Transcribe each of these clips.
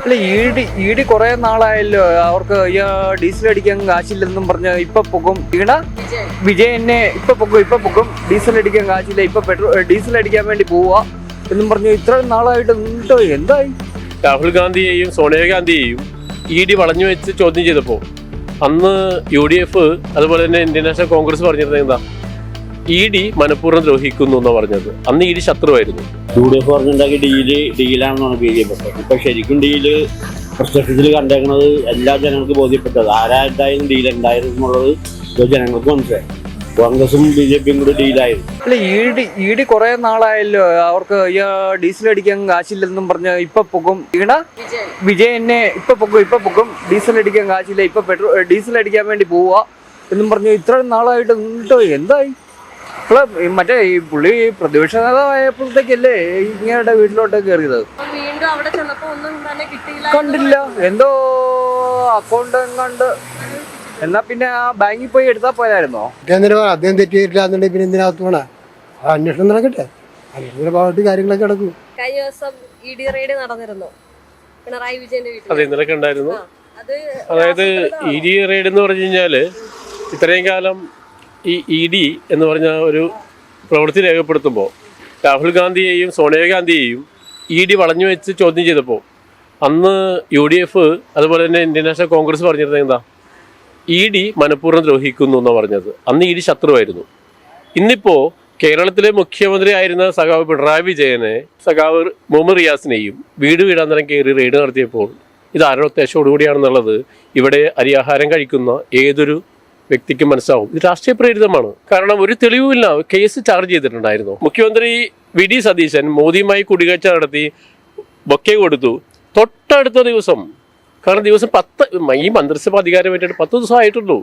അല്ല E D കുറെ നാളായല്ലോ അവർക്ക് ഡീസൽ അടിക്കാൻ കാശില്ലെന്നും പറഞ്ഞ് ഇപ്പൊ പൊക്കും വീണ വിജയനെ ഇപ്പൊ പൊക്കും ഡീസൽ അടിക്കാൻ കാശില്ല, ഇപ്പൊ ഡീസൽ അടിക്കാൻ വേണ്ടി പോവാ എന്നും പറഞ്ഞു ഇത്ര നാളായിട്ട് നിന്നിട്ടോ എന്തായി? രാഹുൽ ഗാന്ധിയെയും സോണിയാഗാന്ധിയെയും ഇ ഡി വളഞ്ഞു വെച്ച് ചോദ്യം ചെയ്തപ്പോൾ അന്ന് UDF അതുപോലെ തന്നെ ഇന്ത്യൻ നാഷണൽ കോൺഗ്രസ് പറഞ്ഞിരുന്നത് എന്താ? ഇ ഡി മനഃപൂർവ്വം ദ്രോഹിക്കുന്നു എന്നാണ് പറഞ്ഞത്. അന്ന് ഇ ഡി ശത്രുവായിരുന്നു. UDF പറഞ്ഞിട്ടുണ്ടാക്കി ഡീലാണെന്നാണ് BJP. ഇപ്പൊ ശരിക്കും ഡീല് പ്രത്യക്ഷത്തിൽ കണ്ടേക്കുന്നത് എല്ലാ ജനങ്ങൾക്ക് ബോധ്യപ്പെട്ടത് ആരായിട്ടായിരുന്നു ഡീൽ ഉണ്ടായിരുന്നു എന്നുള്ളത് ജനങ്ങൾക്ക് മനസ്സിലായി. കോൺഗ്രസും BJPയും കൂടി ഡീലായിരുന്നു. അല്ല ഇ ഡി കുറെ നാളായല്ലോ അവർക്ക് ഡീസൽ അടിക്കാൻ കാശില്ലെന്നും പറഞ്ഞ് ഇപ്പൊ പൊക്കും വീണ വിജയനെ ഇപ്പൊ പൊക്കും ഡീസൽ അടിക്കാൻ കാശില്ല, ഇപ്പൊ ഡീസൽ അടിക്കാൻ വേണ്ടി പോവാ എന്നും പറഞ്ഞു ഇത്ര നാളായിട്ട് നിന്നിട്ടോ എന്തായി? മറ്റേ ഈ പുള്ളി പ്രതിപക്ഷ നേതാവായപ്പോഴത്തേക്കല്ലേ ഇങ്ങനെ വീട്ടിലോട്ട് കയറിയത്? കണ്ടില്ല, എന്തോ അക്കൗണ്ട് കണ്ട് എന്നാ പിന്നെ ആ ബാങ്കിൽ പോയി എടുത്താൽ പോയായിരുന്നോ? അദ്ദേഹം തെറ്റിയിട്ടില്ല എന്നുണ്ടെങ്കിൽ പിന്നെ എന്തിനകത്ത് പോണ അന്വേഷണം നടക്കട്ടെ, അന്വേഷണത്തിന്റെ ഭാഗത്ത് കാര്യങ്ങളൊക്കെ നടക്കും. കഴിഞ്ഞ ദിവസം ED റെയ്ഡ് നടന്നിരുന്നു പിണറായി വിജയന്റെ വീട്ടിൽ. അത് ഇന്നലെ കണ്ടായിരുന്നു. അതായത് ED റെയ്ഡ് എന്ന് പറഞ്ഞു കഴിഞ്ഞാല് ഇത്രയും കാലം ഈ ED എന്ന് പറഞ്ഞ ഒരു പ്രവൃത്തി രേഖപ്പെടുത്തുമ്പോൾ രാഹുൽ ഗാന്ധിയെയും സോണിയാഗാന്ധിയെയും ED വളഞ്ഞു വെച്ച് ചോദ്യം ചെയ്തപ്പോൾ അന്ന് UDF അതുപോലെ തന്നെ ഇന്ത്യൻ നാഷണൽ കോൺഗ്രസ് പറഞ്ഞിരുന്നത് എന്താ? ഇ ഡി മനഃപൂർവ്വം ദ്രോഹിക്കുന്നു എന്നാണ് പറഞ്ഞത്. അന്ന് ഇ ഡി ശത്രുവായിരുന്നു. ഇന്നിപ്പോൾ കേരളത്തിലെ മുഖ്യമന്ത്രി ആയിരുന്ന സഖാവ് പിണറായി വിജയനെ സഖാവ് മുഹമ്മദ് റിയാസിനെയും വീടാന്തരം കയറി റെയ്ഡ് നടത്തിയപ്പോൾ ഇത് ആരുടെ ഉദ്ദേശത്തോടുകൂടിയാണെന്നുള്ളത് ഇവിടെ അരിയാഹാരം കഴിക്കുന്ന ഏതൊരു വ്യക്തിക്കും മനസ്സിലാവും. ഇത് രാഷ്ട്രീയ പ്രേരിതമാണ്. കാരണം ഒരു തെളിവുമില്ല. കേസ് ചാർജ് ചെയ്തിട്ടുണ്ടായിരുന്നു. മുഖ്യമന്ത്രി VD സതീശൻ മോദിയുമായി കൂടിക്കാഴ്ച നടത്തി ബൊക്കെ കൊടുത്തു. തൊട്ടടുത്ത ദിവസം, കാരണം ദിവസം 10 ഈ മന്ത്രിസഭ അധികാരം ഏറ്റിട്ട് 10 ദിവസം ആയിട്ടുള്ളൂ.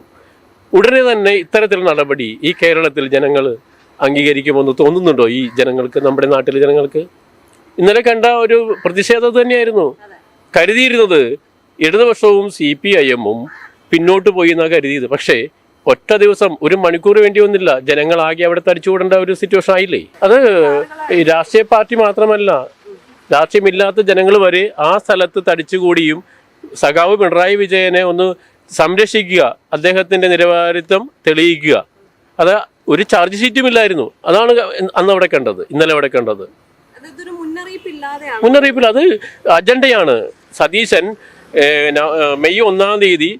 ഉടനെ തന്നെ ഇത്തരത്തിലുള്ള നടപടി ഈ കേരളത്തിൽ ജനങ്ങൾ അംഗീകരിക്കുമെന്ന് തോന്നുന്നുണ്ടോ ഈ ജനങ്ങൾക്ക്, നമ്മുടെ നാട്ടിലെ ജനങ്ങൾക്ക്? ഇന്നലെ കണ്ട ഒരു പ്രതിഷേധം തന്നെയായിരുന്നു. കരുതിയിരുന്നത് ഇടതുപക്ഷവും CPIM-ഉം പിന്നോട്ട് പോയി എന്നാണ് കരുതിയത്. പക്ഷേ ഒറ്റ ദിവസം 1 മണിക്കൂർ വേണ്ടി വന്നില്ല, ജനങ്ങളാകെ അവിടെ തടിച്ചുകൂടേണ്ട ഒരു സിറ്റുവേഷൻ ആയില്ലേ? അത് രാഷ്ട്രീയ പാർട്ടി മാത്രമല്ല, രാഷ്ട്രീയമില്ലാത്ത ജനങ്ങൾ വരെ ആ സ്ഥലത്ത് തടിച്ചുകൂടിയും സഖാവ് പിണറായി വിജയനെ ഒന്ന് സംരക്ഷിക്കുക, അദ്ദേഹത്തിൻ്റെ നിലവാരിത്വം തെളിയിക്കുക. അത് ഒരു ചാർജ് ഷീറ്റും ഇല്ലായിരുന്നു. അതാണ് അന്ന് അവിടെ കണ്ടത്, ഇന്നലെ അവിടെ കണ്ടത്. മുന്നറിയിപ്പില്ല, അത് അജണ്ടയാണ്. സതീശൻ മെയ് 1-ാം തീയതി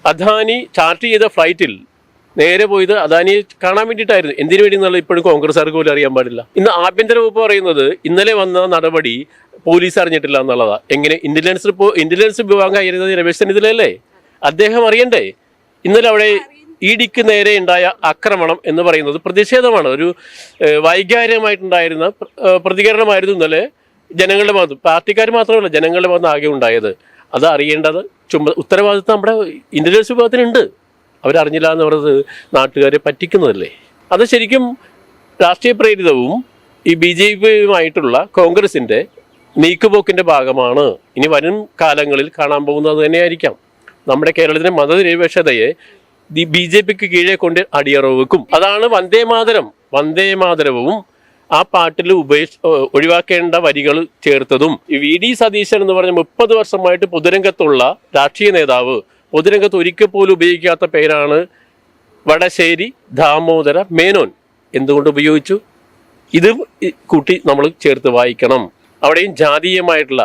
അദാനി ചാർട്ട് ചെയ്ത ഫ്ലൈറ്റിൽ നേരെ പോയത് അദാനിയെ കാണാൻ വേണ്ടിയിട്ടായിരുന്നു. എന്തിനു വേണ്ടി എന്നുള്ളത് ഇപ്പോഴും കോൺഗ്രസ്സുകാർക്ക് പോലും അറിയാൻ പാടില്ല. ഇന്ന് ആഭ്യന്തര വകുപ്പ് പറയുന്നത് ഇന്നലെ വന്ന നടപടി പോലീസ് അറിഞ്ഞിട്ടില്ല എന്നുള്ളതാണ്. എങ്ങനെ ഇന്റലിജൻസ് വിഭാഗം ആയിരുന്നത് രമേശ് ചെന്നിത്തലയല്ലേ? അദ്ദേഹം അറിയണ്ടേ? ഇന്നലെ അവിടെ ഇഡിക്ക് നേരെ ഉണ്ടായ ആക്രമണം എന്ന് പറയുന്നത് പ്രതിഷേധമാണ്. ഒരു വൈകാരികമായിട്ടുണ്ടായിരുന്ന പ്രതികരണമായിരുന്നു ഇന്നലെ ജനങ്ങളുടെ ഭാഗത്ത്. പാർട്ടിക്കാർ മാത്രമല്ല, ജനങ്ങളുടെ ഭാഗത്ത് ആകെ ഉണ്ടായത്. അത് അറിയേണ്ടത് ഉത്തരവാദിത്വം നമ്മുടെ ഇന്റലിജൻസ് വിഭാഗത്തിനുണ്ട്. അവരറിഞ്ഞില്ല എന്ന് പറയുന്നത് നാട്ടുകാരെ പറ്റിക്കുന്നതല്ലേ? അത് ശരിക്കും രാഷ്ട്രീയ പ്രേരിതവും ഈ BJPയുമായിട്ടുള്ള കോൺഗ്രസിൻ്റെ നീക്കുപോക്കിൻ്റെ ഭാഗമാണ്. ഇനി വരും കാലങ്ങളിൽ കാണാൻ പോകുന്നത് തന്നെയായിരിക്കാം. നമ്മുടെ കേരളത്തിലെ മതനിരപേക്ഷതയെ BJPക്ക് കീഴെ കൊണ്ട് അടിയറവ് വെക്കും. അതാണ് വന്ദേമാതരവും ആ പാട്ടിൽ ഒഴിവാക്കേണ്ട വരികൾ ചേർത്തതും. ഈ VD സതീശൻ എന്ന് പറഞ്ഞ 30 വർഷമായിട്ട് പൊതുരംഗത്തുള്ള രാഷ്ട്രീയ നേതാവ്, പൊതുരംഗത്ത് ഒരിക്കൽ പോലും ഉപയോഗിക്കാത്ത പേരാണ് വടശ്ശേരി ദാമോദര മേനോൻ. എന്തുകൊണ്ട് ഉപയോഗിച്ചു? ഇത് കൂട്ടി നമ്മൾ ചേർത്ത് വായിക്കണം. അവിടെയും ജാതീയമായിട്ടുള്ള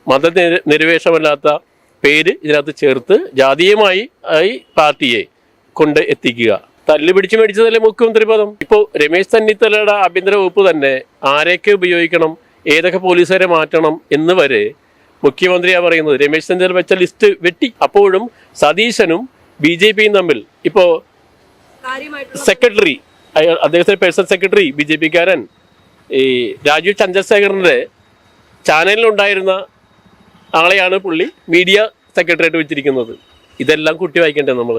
മതനിരപേക്ഷമല്ലാത്ത പേര് ഇതിനകത്ത് ചേർത്ത് ജാതീയമായി ഈ പാർട്ടിയെ കൊണ്ട് എത്തിക്കുക. തല്ലുപിടിച്ച് മേടിച്ചതല്ലേ മുഖ്യമന്ത്രി പദം. ഇപ്പോൾ രമേശ് ചെന്നിത്തലയുടെ ആഭ്യന്തര വകുപ്പ് തന്നെ ആരെയൊക്കെ ഉപയോഗിക്കണം, ഏതൊക്കെ പോലീസുകാരെ മാറ്റണം എന്ന് വരെ മുഖ്യമന്ത്രിയാ പറയുന്നത്. രമേശ് ചെന്നിത്തല വെച്ച ലിസ്റ്റ് വെട്ടി. അപ്പോഴും സതീശനും BJPയും തമ്മിൽ ഇപ്പോൾ സെക്രട്ടറി, അദ്ദേഹത്തിന്റെ പേഴ്സണൽ സെക്രട്ടറി BJPക്കാരൻ ഈ രാജീവ് ചന്ദ്രശേഖരന്റെ ചാനലിലുണ്ടായിരുന്ന ആളെയാണ് പുള്ളി മീഡിയ സെക്രട്ടറിയായിട്ട് വെച്ചിരിക്കുന്നത്. ഇതെല്ലാം കുട്ടി വായിക്കേണ്ടത് നമ്മൾ.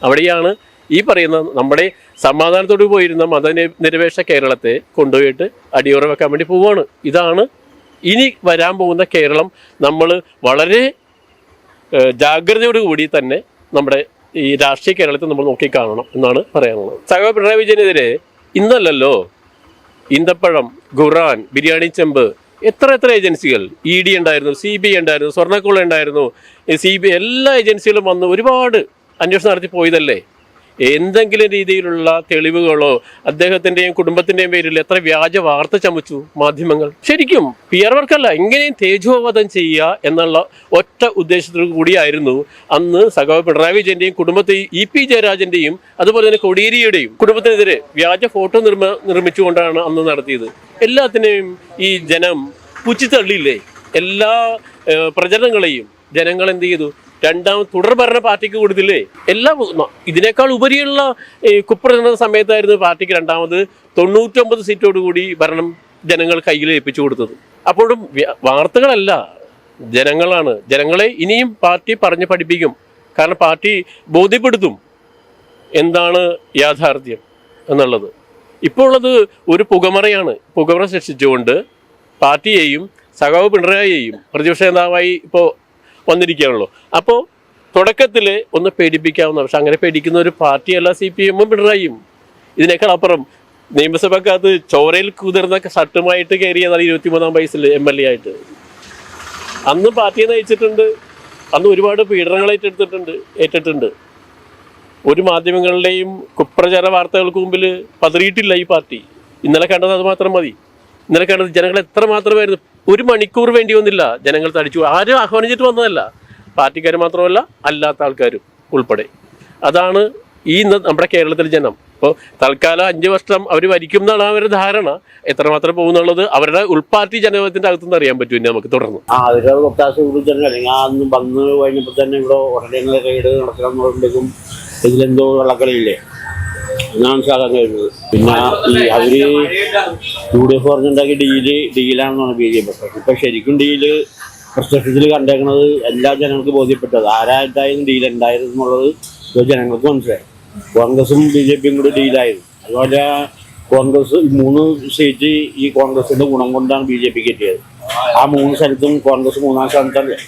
അവിടെയാണ് ഈ പറയുന്ന നമ്മുടെ സമാധാനത്തോട് പോയിരുന്ന മതനിരപേക്ഷ കേരളത്തെ കൊണ്ടുപോയിട്ട് അടിയുറ വെക്കാൻ വേണ്ടി പോവുകയാണ്. ഇതാണ് ഇനി വരാൻ പോകുന്ന കേരളം. നമ്മൾ വളരെ ജാഗ്രതയോടുകൂടി തന്നെ നമ്മുടെ ഈ രാഷ്ട്രീയ കേരളത്തെ നമ്മൾ നോക്കിക്കാണണം എന്നാണ് പറയാനുള്ളത്. സഖാവ് പിണറായി വിജയനെതിരെ ഇന്നല്ലല്ലോ ഈന്തപ്പഴം, ഖുറാൻ, ബിരിയാണി ചെമ്പ് എത്ര ഏജൻസികൾ, ED ഉണ്ടായിരുന്നു, CBI ഉണ്ടായിരുന്നു, സ്വർണ്ണക്കൊള്ള ഉണ്ടായിരുന്നു, CBI എല്ലാ ഏജൻസികളും വന്ന് ഒരുപാട് അന്വേഷണം നടത്തി പോയതല്ലേ? എന്തെങ്കിലും രീതിയിലുള്ള തെളിവുകളോ അദ്ദേഹത്തിൻ്റെയും കുടുംബത്തിൻ്റെയും പേരിൽ എത്ര വ്യാജ വാർത്ത ചമച്ചു മാധ്യമങ്ങൾ? ശരിക്കും PR വർക്കല്ല, ഇങ്ങനെയും തേജോവധം ചെയ്യുക എന്നുള്ള ഒറ്റ ഉദ്ദേശത്തോടു കൂടിയായിരുന്നു അന്ന് സഖാവ് പിണറായി വിജയൻ്റെയും കുടുംബത്തെയും EP ജയരാജൻ്റെയും അതുപോലെ തന്നെ കോടിയേരിയുടെയും കുടുംബത്തിനെതിരെ വ്യാജ ഫോട്ടോ നിർമ്മിച്ചുകൊണ്ടാണ് അന്ന് നടത്തിയത്. എല്ലാത്തിനെയും ഈ ജനം പുച്ചിത്തള്ളിയില്ലേ? എല്ലാ പ്രചരണങ്ങളെയും ജനങ്ങൾ എന്ത് ചെയ്തു? തുടർ ഭരണ പാർട്ടിക്ക് കൊടുത്തില്ലേ? ഇതിനേക്കാൾ ഉപരിയുള്ള കുപ്രചരണ സമയത്തായിരുന്നു പാർട്ടിക്ക് രണ്ടാമത് 99 സീറ്റോടുകൂടി ഭരണം ജനങ്ങൾ കയ്യിൽ ഏൽപ്പിച്ചു കൊടുത്തത്. അപ്പോഴും വാർത്തകളല്ല, ജനങ്ങളാണ്. ജനങ്ങളെ ഇനിയും പാർട്ടി പറഞ്ഞ് പഠിപ്പിക്കും. കാരണം പാർട്ടി ബോധ്യപ്പെടുത്തും എന്താണ് യാഥാർത്ഥ്യം എന്നുള്ളത്. ഇപ്പോൾ ഉള്ളത് ഒരു പുകമറയാണ്. പുകമറ സൃഷ്ടിച്ചുകൊണ്ട് പാർട്ടിയെയും സഖാവ് പിണറായിയെയും പ്രതിപക്ഷ നേതാവായി ഇപ്പോൾ വന്നിരിക്കുകയാണല്ലോ. അപ്പോൾ തുടക്കത്തിൽ ഒന്ന് പേടിപ്പിക്കാവുന്ന, പക്ഷെ അങ്ങനെ പേടിക്കുന്ന ഒരു പാർട്ടിയല്ല CPM പിണറായിയും. ഇതിനേക്കാൾ അപ്പുറം നിയമസഭക്കകത്ത് ചോരയിൽ കുതിർന്ന ഷർട്ടുമായിട്ട് കയറിയതാണ് 23-ാം വയസ്സിൽ MLA ആയിട്ട്. അന്ന് പാർട്ടിയെ നയിച്ചിട്ടുണ്ട്. അന്ന് ഒരുപാട് പീഡനങ്ങൾ ഏറ്റിട്ടുണ്ട്. ഒരു മാധ്യമങ്ങളുടെയും കുപ്രചാര വാർത്തകൾക്ക് മുമ്പിൽ പതറിയിട്ടില്ല ഈ പാർട്ടി. ഇന്നലെ കണ്ടത് അത് മാത്രം മതി. ഇന്നലെ കണ്ടത് ജനങ്ങൾ എത്ര മാത്രമായിരുന്നു. 1 മണിക്കൂർ വേണ്ടി വന്നില്ല ജനങ്ങൾ തടിച്ചു. ആരും ആഹ്വാനിച്ചിട്ട് വന്നതല്ല, പാർട്ടിക്കാർ മാത്രമല്ല അല്ലാത്ത ആൾക്കാരും ഉൾപ്പെടെ. അതാണ് ഈ നമ്മുടെ കേരളത്തിലെ ജനം. ഇപ്പോൾ തൽക്കാലം 5 വർഷം അവർ ഭരിക്കും എന്നാണ് അവരുടെ ധാരണ. എത്രമാത്രം പോകുന്നുള്ളത് അവരുടെ ഉൾപാർട്ടി ജനവിധത്തിന്റെ അകത്തുനിന്ന് അറിയാൻ പറ്റും. ഇനി നമുക്ക് തുടർന്ന് അവരുടെ ഒത്താശ കൂടുതൽ അല്ലെങ്കിൽ അന്ന് വന്ന് കഴിഞ്ഞപ്പോൾ തന്നെ ഇവിടെ ഉടനെ റെയ്ഡ് നടക്കണം എന്നുള്ളതും ഇതിലെന്തോ വെള്ളക്കളിയില്ലേ എന്നാണ് മനസ്സിലാക്കാൻ കഴിയുന്നത്. പിന്നെ ഈ അവര് UDF പറഞ്ഞുണ്ടാക്കിയ ഡീലാണെന്നാണ് BJP. ഇപ്പൊ ശരിക്കും ഡീല് പ്രത്യക്ഷത്തിൽ കണ്ടേക്കുന്നത് എല്ലാ ജനങ്ങൾക്ക് ബോധ്യപ്പെട്ടത് ആരായിട്ടായിരുന്നു ഡീൽ ഉണ്ടായിരുന്നു എന്നുള്ളത് ജനങ്ങൾക്ക് മനസ്സിലായി. കോൺഗ്രസും BJPയും കൂടി ഡീലായിരുന്നു. അതുപോലെ കോൺഗ്രസ് 3 സീറ്റ് ഈ കോൺഗ്രസിന്റെ ഗുണം കൊണ്ടാണ് BJPക്ക് എത്തിയത്. ആ 3 സ്ഥലത്തും കോൺഗ്രസ് 3-ാം സ്ഥാനത്തല്ലേ.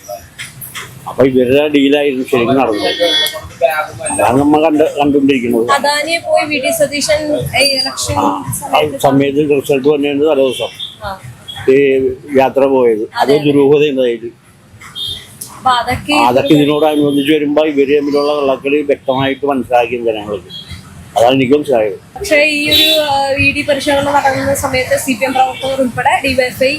അപ്പൊ ഇവരുടെ ഡീലായിരുന്നു ശരിക്കും നടന്നത്. അതാണ് നമ്മൾ കണ്ടുകൊണ്ടിരിക്കുന്നത്. സമയത്ത് റിസൾട്ട് വന്നതിന്റെ തലേദിവസം ഈ യാത്ര പോയത് അത് ദുരൂഹതയുണ്ടായിട്ട് അതൊക്കെ ഇതിനോടനുബന്ധിച്ച് വരുമ്പോ ഇവര് തമ്മിലുള്ള കള്ളക്കളി വ്യക്തമായിട്ട് മനസ്സിലാക്കിയ ജനങ്ങൾക്ക്. അതാണ് എനിക്ക് മനസ്സിലായത്. പക്ഷേ ഈ ഒരു ED പരിശോധന നടക്കുന്ന സമയത്ത് CPM പ്രവർത്തകർ ഉൾപ്പെടെ DYFI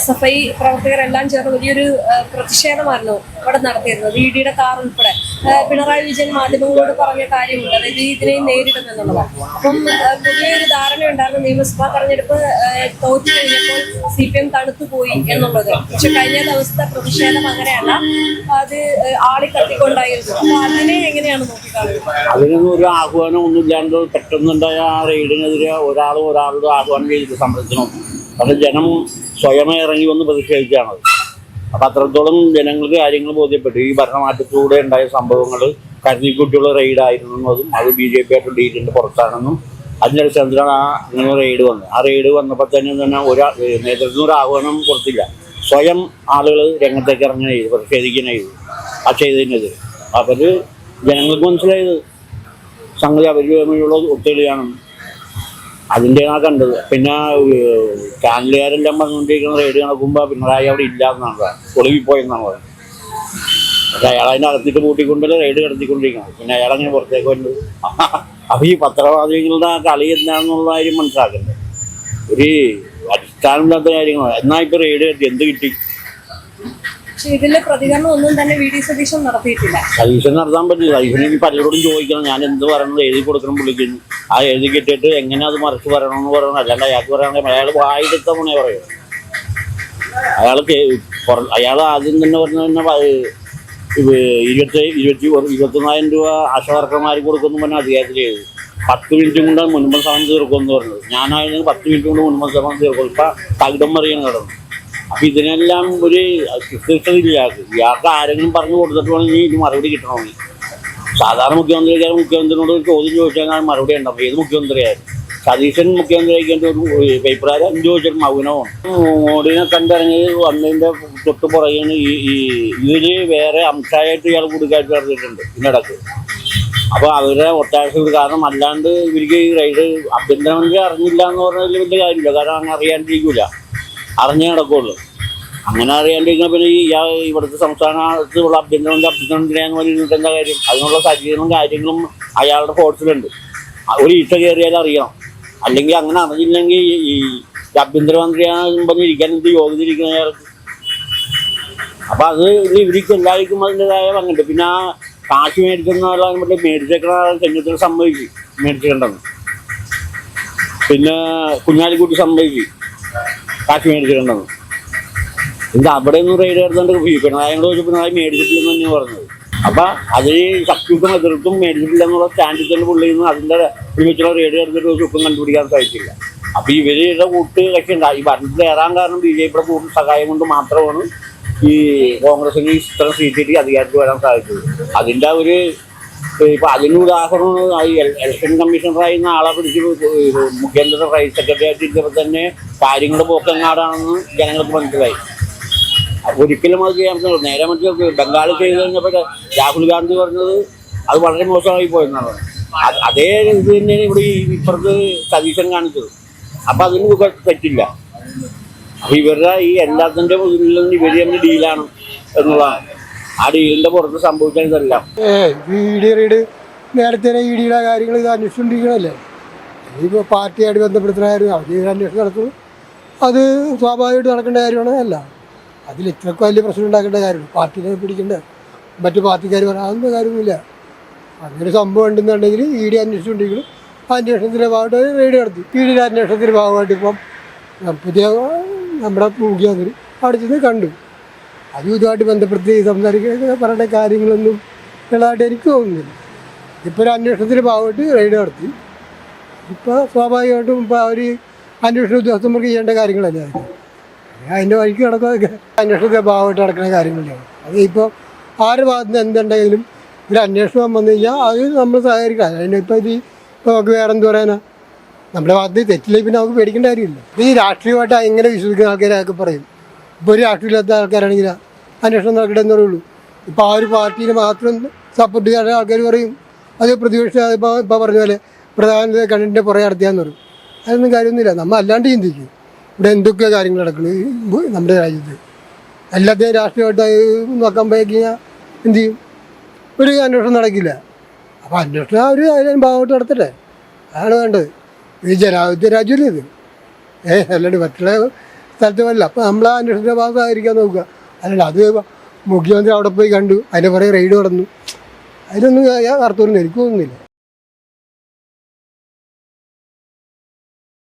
SFI പ്രവർത്തകരെല്ലാം ചേർന്ന് വലിയൊരു പ്രതിഷേധമായിരുന്നു അവിടെ നടത്തിയിരുന്നത്. EDയുടെ കാർ ഉൾപ്പെടെ പിണറായി വിജയൻ മാധ്യമങ്ങളോട് പറഞ്ഞ കാര്യമുണ്ട്, അതായത് ഇതിനെ നേരിടുമെന്നുള്ളതാണ്. അപ്പം പുതിയൊരു ധാരണ ഉണ്ടായിരുന്നു നിയമസഭാ തെരഞ്ഞെടുപ്പ് തോറ്റു കഴിഞ്ഞപ്പോൾ CPM തണുത്തുപോയി എന്നുള്ളത്. പക്ഷെ കഴിഞ്ഞ ദിവസത്തെ പ്രതിഷേധം അങ്ങനെയല്ല, അത് ആളിക്കത്തിക്കൊണ്ടായിരുന്നു. അപ്പൊ അതിനെ എങ്ങനെയാണ് നോക്കിക്കാണുന്നത്? അതിനൊന്നും ഒരു ആഹ്വാനം ഒന്നുമില്ലാണ്ട് പെട്ടെന്നുണ്ടായ ആ റെയ്ഡിനെതിരെ ഒരാളുടെ ആഹ്വാനം ചെയ്തിട്ട് സമരത്തിനും അത് ജനം സ്വയമേ ഇറങ്ങി വന്ന് പ്രതിഷേധിച്ചാണത്. അപ്പം അത്രത്തോളം ജനങ്ങൾക്ക് കാര്യങ്ങൾ ബോധ്യപ്പെട്ടു. ഈ ഭരണമാറ്റത്തിലൂടെ ഉണ്ടായ സംഭവങ്ങൾ കരുതിക്കുട്ടിയുള്ള റെയ്ഡായിരുന്നതും അത് BJP ആയിട്ട് ഡീലിൻ്റെ പുറത്താണെന്നും അതിൻ്റെ അടിസ്ഥാനത്തിലാണ് അങ്ങനെ റെയ്ഡ് വന്നത്. ആ റെയ്ഡ് വന്നപ്പോൾ തന്നെ നേതൃത്വത്തിന് ഒരു ആഹ്വാനം കൊടുത്തില്ല. സ്വയം ആളുകൾ രംഗത്തേക്ക് ഇറങ്ങി ചെയ്തു, പ്രതിഷേധിക്കാനായി ആ ചെയ്തതിനെതിരെ. അവർ ജനങ്ങൾക്ക് മനസ്സിലായത് സംഗതി അവർ തമ്മിലുള്ള ഒത്തുകളിയാണെന്ന്. അതിൻ്റെയാണ് കണ്ടത്. പിന്നെ ചാനലുകാരെല്ലാം പറഞ്ഞുകൊണ്ടിരിക്കുന്ന റെയ്ഡ് നടക്കുമ്പോൾ പിണറായി അവിടെ ഇല്ല എന്നാണ്, ഒളിവിപ്പോയെന്നാണ് പറയുന്നത്. പക്ഷെ അയാൾ അതിൻ്റെ അകത്തിട്ട് പൂട്ടിക്കൊണ്ടല്ലേ റെയ്ഡ് നടത്തിക്കൊണ്ടിരിക്കുന്നത്. പിന്നെ അയാളങ്ങനെ പുറത്തേക്ക് വരുന്നത്. അപ്പോൾ ഈ പത്രവാദികളുടെ കളി എന്താണെന്നുള്ള കാര്യം മനസ്സിലാക്കണ്ടേ. ഒരു അടിസ്ഥാനമില്ലാത്ത കാര്യങ്ങളാണ്. എന്നാൽ ഇപ്പോൾ റെയ്ഡ് കെട്ടി എന്ത് കിട്ടി? ഇതിന്റെ പ്രതികരണം ഒന്നും തന്നെ VD സതീശൻ നടത്തിയിട്ടില്ല. സതീശൻ നടത്താൻ പറ്റില്ല. സതീശന് പലരോടും ചോദിക്കണം, ഞാൻ എന്ത് പറയണത് എഴുതി കൊടുക്കണം പുള്ളിക്കുന്നു. ആ എഴുതി കിട്ടിയിട്ട് എങ്ങനെ അത് മറിച്ച് പറയണമെന്ന് പറയണം. അല്ലാണ്ട് അയാൾക്ക് പറയാണെങ്കിൽ അയാൾ വായെടുത്ത മുന്നേ പറയും. അയാൾ ആദ്യം തന്നെ പറഞ്ഞ 21,000 രൂപ ആശാവർക്കർമാർ കൊടുക്കുന്നു പറഞ്ഞാൽ അധികാരത്തിൽ ചെയ്തു. 10 മിനിറ്റും കൊണ്ട് മുൻപ് സമയം തീർക്കുമെന്ന് പറഞ്ഞത്. ഞാനായിരുന്നു 10 മിനിറ്റ് കൊണ്ട് മുൻപ് സമയം തീർക്കും. ഇപ്പം തകിടം മറിയാണ് കിടന്നു. അപ്പം ഇതിനെല്ലാം ഒരു ശിക്ഷയില്ല. ഇയാൾക്ക് ആരെങ്കിലും പറഞ്ഞു കൊടുത്തിട്ട് വേണമെങ്കിൽ ഇത് മറുപടി കിട്ടണമെങ്കിൽ. സാധാരണ മുഖ്യമന്ത്രിയോട് ഒരു ചോദ്യം ചോദിച്ചാൽ മറുപടി ഉണ്ടാവും. ഏത് മുഖ്യമന്ത്രിയായിരുന്നു? സതീശൻ മുഖ്യമന്ത്രി ആയിക്കേണ്ട ഒരു പേപ്പറുകാരെ എന്ത് ചോദിച്ചാൽ മൗനമാണ്. മോഡിനെ കണ്ടിറങ്ങി വന്നതിൻ്റെ തൊട്ട് പുറകെയാണ് ഇതിൽ വേറെ അംശമായിട്ട് ഇയാൾ കൂടിക്കാഴ്ച നടത്തിയിട്ടുണ്ട് ഇതിനിടക്ക്. അപ്പോൾ അവരുടെ ഒത്താശ കാരണം അല്ലാണ്ട് ഇവർക്ക് ഈ റൈഡ് ആഭ്യന്തരമന്ത്രി അറിഞ്ഞില്ല എന്ന് പറഞ്ഞതിൽ വലിയ കാര്യമില്ല. കാരണം അങ്ങനെ അറിയാണ്ടിരിക്കില്ല. അറിഞ്ഞേ നടക്കുള്ളൂ. അങ്ങനെ അറിയാണ്ടിരിക്കുന്ന പിന്നെ ഇവിടുത്തെ സംസ്ഥാനത്തുള്ള അഭ്യന്തരമന്ത്രിയാന്ന് പറഞ്ഞിട്ട് എന്താ കാര്യം? അതിനുള്ള സജ്ജീകരണവും കാര്യങ്ങളും അയാളുടെ ഫോഴ്സിലുണ്ട്. ഒരു ഈച്ച കയറിയാൽ അറിയണം. അല്ലെങ്കിൽ അങ്ങനെ അറിഞ്ഞില്ലെങ്കിൽ ഈ ആഭ്യന്തരമന്ത്രിയാണെന്ന് പറഞ്ഞിരിക്കാൻ എന്ത് യോഗ്യത ഇരിക്കുന്ന അയാൾക്ക്? അപ്പം അത് ഇവർക്ക് എല്ലാവർക്കും അതിൻ്റെതായ പങ്കുണ്ട്. പിന്നെ ആ കാശ് മേടിക്കുന്ന മേടിച്ചേക്കണ ചെന്നിത്തല സമ്മതിച്ചു മേടിച്ചിട്ടുണ്ടെന്ന്. പിന്നെ കുഞ്ഞാലിക്കുട്ടി സമ്മതിച്ചു കാശ് മേടിച്ചിട്ടുണ്ടെന്ന്. ഇത് അവിടെ ഒന്നും റെയ്ഡ് എടുത്തുകൊണ്ട് പിണറായിയോട് ചോദിച്ചു പിണറായി മേടിച്ചിട്ടില്ലെന്ന് തന്നെയാണ് പറഞ്ഞത്. അപ്പം അതിൽ ശക്തിക്കും എതിർത്തും മേടിച്ചിട്ടില്ല എന്നുള്ള സ്റ്റാൻഡിൽ തന്നെ പുള്ളിയിൽ നിന്ന് അതിൻ്റെ ഒരുമിച്ചുള്ള റെയ്ഡ് എടുത്തിട്ട് ഒരു ചുക്കും കണ്ടുപിടിക്കാൻ സാധിച്ചില്ല. അപ്പം ഇവരുടെ കൂട്ട് കക്ഷിയുണ്ട്. ഈ ഭരണത്തിൽ കയറാൻ കാരണം BJPയുടെ കൂട്ട് സഹായം കൊണ്ട് മാത്രമാണ് ഈ കോൺഗ്രസിന് ഇത്ര സീറ്റിട്ട് അധികാരത്തിൽ വരാൻ സാധിച്ചത്. അതിൻ്റെ ഒരു ഇപ്പം അതിന് ഉദാഹരണമാണ് ഈ ഇലക്ഷൻ കമ്മീഷണറായിരുന്ന ആളെ പിടിച്ച് മുഖ്യമന്ത്രി പ്രൈവറ്റ് സെക്രട്ടറി ആയിട്ടിരിക്കുമ്പോൾ തന്നെ കാര്യങ്ങളുടെ പോക്കെങ്ങാടാണെന്ന് ജനങ്ങൾക്ക് മനസ്സിലായി. ഒരിക്കലും അത് ചെയ്യാൻ പറ്റില്ല. നേരെ മറ്റേ ബംഗാളിൽ ചെയ്ത് കഴിഞ്ഞപ്പോൾ രാഹുൽ ഗാന്ധി പറഞ്ഞത് അത് വളരെ മോശമായി പോയെന്നാണ്. അതേ ഇത് തന്നെയാണ് ഇവിടെ ഇപ്പുറത്ത് സതീശൻ കാണിച്ചത്. അപ്പം അതിന് പറ്റില്ല. അപ്പം ഇവരുടെ ഈ എല്ലാത്തിൻ്റെ ഉള്ളിൽ നിന്ന് ഇവർ തമ്മിൽ ഡീലാണ് എന്നുള്ളതാണ്. ആ ഡീലിൻ്റെ പുറത്ത് സംഭവിക്കാൻ ഇതെല്ലാം റെയ്ഡ് നേരത്തെ EDയുടെ കാര്യങ്ങൾ ഇത് അന്വേഷിച്ചുകൊണ്ടിരിക്കണമല്ലേ. ഇപ്പോൾ പാർട്ടിയായിട്ട് ബന്ധപ്പെടുത്തുന്ന അവർ അന്വേഷണം നടത്തുന്നു. അത് സ്വാഭാവികമായിട്ട് നടക്കേണ്ട കാര്യമാണ്. അല്ല അതിൽ ഇത്രയ്ക്ക് വലിയ പ്രശ്നം ഉണ്ടാക്കേണ്ട കാര്യമില്ല. പാർട്ടിനെ പിടിക്കേണ്ട മറ്റു പാർട്ടിക്കാർ പറയാവുന്ന കാര്യമൊന്നുമില്ല. അങ്ങനെ സംഭവം ഉണ്ടെന്നുണ്ടെങ്കിൽ ED അന്വേഷിച്ചുകൊണ്ടിരിക്കണം. ആ അന്വേഷണത്തിൻ്റെ ഭാഗമായിട്ട് റെയ്ഡ് നടത്തി. EDയുടെ അന്വേഷണത്തിൻ്റെ ഭാഗമായിട്ട് ഇപ്പം പുതിയ നമ്മുടെ മുഖ്യമന്ത്രി അവിടെ ചെന്ന് കണ്ടു. അതും ഇതുമായിട്ട് ബന്ധപ്പെടുത്തി സംസാരിക്കുക പറയേണ്ട കാര്യങ്ങളൊന്നും ഉള്ളതായിട്ട് എനിക്ക് തോന്നുന്നില്ല. ഇപ്പോൾ ഒരു അന്വേഷണത്തിൻ്റെ ഭാഗമായിട്ട് റെയ്ഡ് നടത്തി. ഇപ്പോൾ സ്വാഭാവികമായിട്ടും ഇപ്പോൾ അവർ അന്വേഷണ ഉദ്യോഗസ്ഥന്മാർക്ക് ചെയ്യേണ്ട കാര്യങ്ങളല്ലേ അതിൻ്റെ വഴിക്ക് നടക്കുക. അന്വേഷണത്തിൻ്റെ ഭാഗമായിട്ട് നടക്കുന്ന കാര്യങ്ങളാണ്. അത് ഇപ്പോൾ ആരുടെ ഭാഗത്ത് നിന്ന് എന്തുണ്ടെങ്കിലും ഒരു അന്വേഷണം വന്നു കഴിഞ്ഞാൽ അത് നമ്മൾ സഹകരിക്കാം. അതിനിപ്പോൾ ഇത് ഇപ്പോൾ നമുക്ക് വേറെ എന്ത് പറയാനാ? നമ്മുടെ ഭാഗത്ത് തെറ്റില്ലെങ്കിൽ പിന്നെ നമുക്ക് പേടിക്കേണ്ട കാര്യമില്ല. ഈ രാഷ്ട്രീയമായിട്ട് എങ്ങനെ വിശ്വസിക്കുന്ന ആൾക്കാരൊക്കെ പറയും. ഇപ്പോൾ ഒരു രാഷ്ട്രീയമില്ലാത്ത ആൾക്കാരാണെങ്കിൽ അന്വേഷണം നടക്കട്ടെ എന്നേ ഉള്ളൂ. ഇപ്പോൾ ആ ഒരു പാർട്ടീനെ മാത്രം സപ്പോർട്ട് ചെയ്യാൻ ആൾക്കാർ പറയും അത് പ്രതിപക്ഷ ഇപ്പോൾ പറഞ്ഞ പോലെ പ്രധാനമന്ത്രി കണ്ടിൻ്റെ പുറകെ നടത്തിയാന്ന് പറയും. അതൊന്നും കാര്യമൊന്നുമില്ല. നമ്മൾ അല്ലാണ്ട് ചിന്തിക്കും ഇവിടെ എന്തൊക്കെ കാര്യങ്ങൾ നടക്കുന്നത് നമ്മുടെ രാജ്യത്ത്. എല്ലാത്തെയും രാഷ്ട്രീയമായിട്ട് നോക്കാൻ പോയി കഴിഞ്ഞാൽ എന്ത് ചെയ്യും? ഒരു അന്വേഷണം നടക്കില്ല. അപ്പോൾ അന്വേഷണം അവർ അതിന് ഭാഗമായിട്ട് നടത്തട്ടെ. അതാണ് വേണ്ടത്. ഈ ജനാധിപത്യ രാജ്യമല്ലേ ഇത്. അല്ലാണ്ട് മറ്റുള്ള സ്ഥലത്ത് വല്ല. അപ്പോൾ നമ്മൾ ആ അന്വേഷണത്തിൻ്റെ ഭാഗമായിരിക്കാൻ നോക്കുക. അല്ലാണ്ട് അത് മുഖ്യമന്ത്രി അവിടെ പോയി കണ്ടു അതിൻ്റെ പുറകെ റെയ്ഡ് നടന്നു അതിനൊന്നും അർത്ഥമൊന്നും എനിക്ക് തോന്നുന്നില്ല.